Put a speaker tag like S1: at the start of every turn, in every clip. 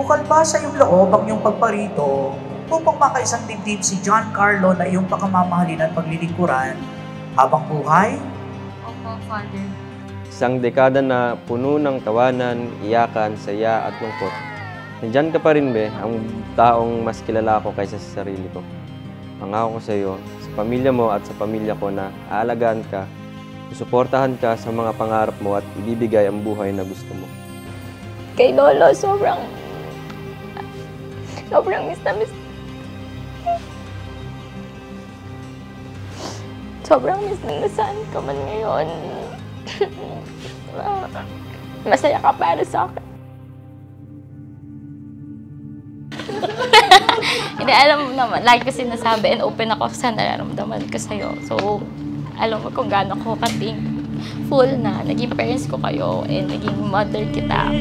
S1: Bukal ba sa iyong loob ang iyong pagparito upang makaisang dibdib si John Carlo na iyong pagmamahalin at paglilingkuran habang buhay?
S2: Opo, Father.
S3: Isang dekada na puno ng tawanan, iyakan, saya at lungkot. Nandiyan ka pa rin, be, ang taong mas kilala ko kaysa sa sarili ko. Pangako ko sa iyo, sa pamilya mo at sa pamilya ko na aalagaan ka, susuportahan ka sa mga pangarap mo at ibibigay ang buhay na gusto mo.
S2: Kay Lolo, sobrang miss na miss. Sobrang miss na nasaan ka man ngayon. Masaya ka para sa akin. Hindi, alam mo naman, lagi ko sinasabi and open ako sa nararamdaman ko sa'yo. So, alam mo kung gaano ko ka-thankful na naging parents ko kayo and naging mother kita.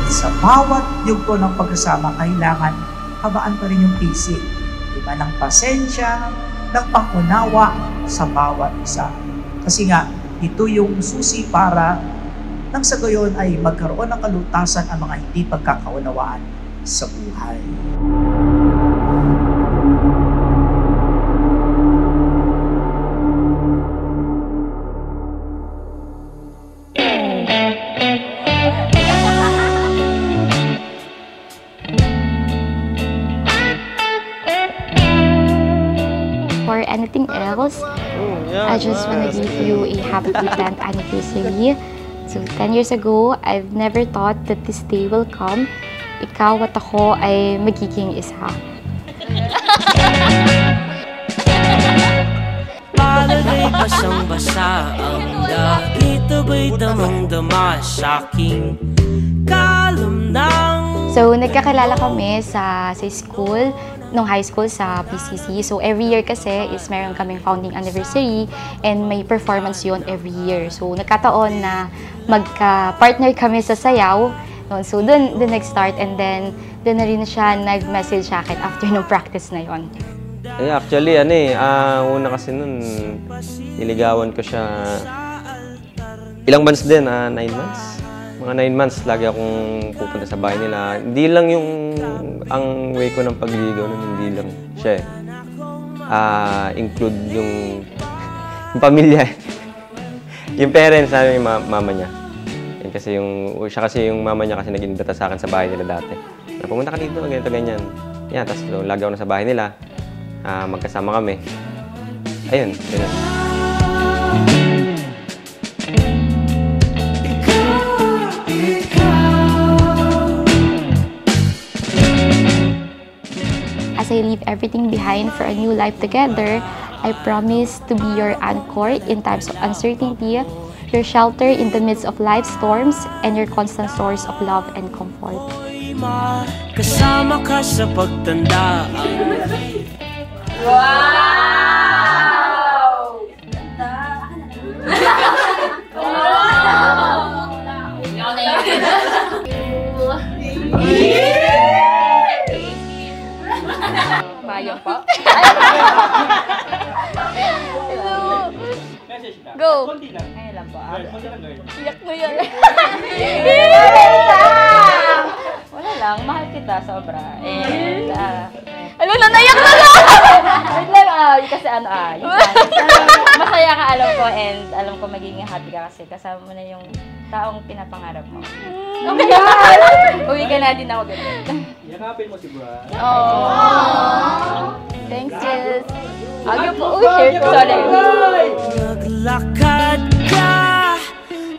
S1: Sa bawat yugto ng pagkasama, kailangan habaan pa rin yung isip. Diba? Ng pasensya, ng pangunawa sa bawat isa. Kasi nga, ito yung susi para nang sa gayon ay magkaroon ng kalutasan ang mga hindi pagkakaunawaan sa buhay.
S2: For anything else, I just want to give you a happy 10th anniversary. So, 10 years ago, I've never thought that this day will come. Ikaw at ako ay magiging isa.
S4: Palagay basang-basa ang dito ba'y damang-dama sa'king kalamnang.
S2: So, nagkakilala kami sa school, nung high school sa PCC. So, every year kasi is meron kaming founding anniversary and may performance yon every year. So, nagkataon na magka-partner kami sa sayaw. So, dun nag-start and then dun na rin siya nag-message sa akin after nung practice na yon.
S3: Actually, una kasi nun, niligawan ko siya, ilang months din, 9 months. Mga 9 months, lagi akong pupunta sa bahay nila. Hindi lang ang way ko ng pagliligaw nun, hindi lang siya include yung pamilya. Yung parents, yung mama niya. Siya kasi yung mama niya kasi nag-imbita sa akin sa bahay nila dati. Pumunta ka dito, ganito, ganyan. Yan, tapos lagi ako na sa bahay nila. Magkasama kami. Ayun, ganun.
S2: As I leave everything behind for a new life together, I promise to be your anchor in times of uncertainty, your shelter in the midst of life's storms, and your constant source of love and comfort.
S4: Kasama ka sa pagtanda.
S5: Wow!
S2: Bayang pa? Go! Ay, lang ba? Iyak mo yan. Wala lang, mahal kita sobra. And, alam na, naiyak na lang! Wait lang, kasi masaya ka, alam ko, and alam ko magiging happy ka kasi kasama mo na yung taong pinapangarap mo. Uwi ka na din ako ganun.
S6: Yakapin mo si Brad.
S2: Oh. Thanks, Jess. Agad po. Uy, share ko. Sorry.
S4: Naglakad ka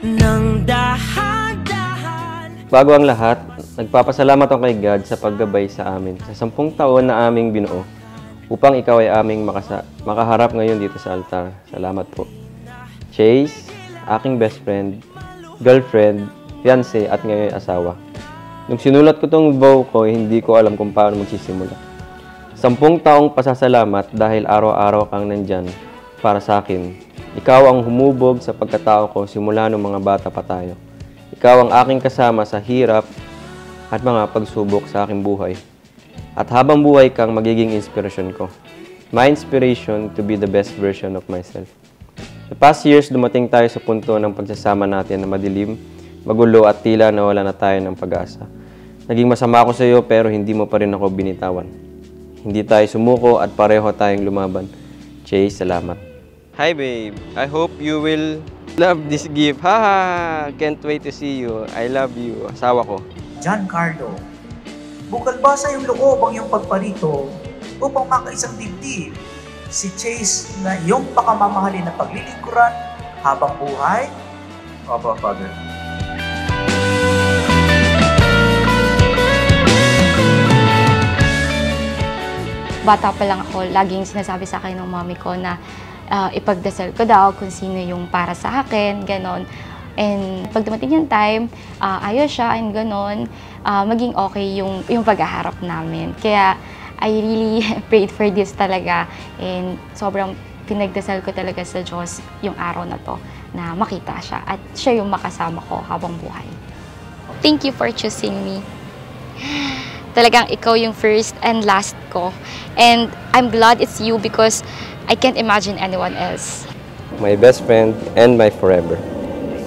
S4: ng dahan-dahan.
S3: Bago ang lahat, nagpapasalamat ako kay God sa paggabay sa amin sa 10 taon na aming binuo upang ikaw ay aming makaharap ngayon dito sa altar. Salamat po. Chase, aking best friend, girlfriend, fiancé at ngayon asawa. Nung sinulat ko tong vow ko, hindi ko alam kung paano magsisimula. 10 taong pasasalamat dahil araw-araw kang nandyan para sa akin. Ikaw ang humubog sa pagkatao ko simula nung mga bata pa tayo. Ikaw ang aking kasama sa hirap at mga pagsubok sa aking buhay. At habang buhay kang magiging inspirasyon ko. my inspiration to be the best version of myself. The past years, dumating tayo sa punto ng pagsasama natin na madilim, magulo at tila nawala na tayo ng pag-asa. Naging masama ako sa iyo pero hindi mo pa rin ako binitawan. Hindi tayo sumuko at pareho tayong lumaban. Chase, salamat. Hi babe, I hope you will love this gift. Haha, can't wait to see you. I love you. Asawa ko.
S1: Giancarlo, bukal ba sa iyong loob ang iyong pagparito upang makaisang dibdib si Chase na iyong pakamamahalin na paglilingkuran habang buhay?
S5: Opo, Father.
S2: Bata pa lang ako, laging sinasabi sa akin ng mommy ko na ipagdasal ko daw kung sino yung para sa akin, ganon. And pag dumating yung time, ayos siya and ganon, maging okay yung paghaharap namin. Kaya I really prayed for this talaga and sobrang pinagdasal ko talaga sa Diyos yung araw na to na makita siya at siya yung makasama ko habang buhay. Thank you for choosing me. Talagang ikaw yung first and last ko. And I'm glad it's you because I can't imagine anyone else.
S3: My best friend and my forever.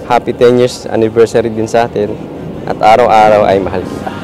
S3: Happy 10 years anniversary din sa atin at araw-araw ay mahal kita.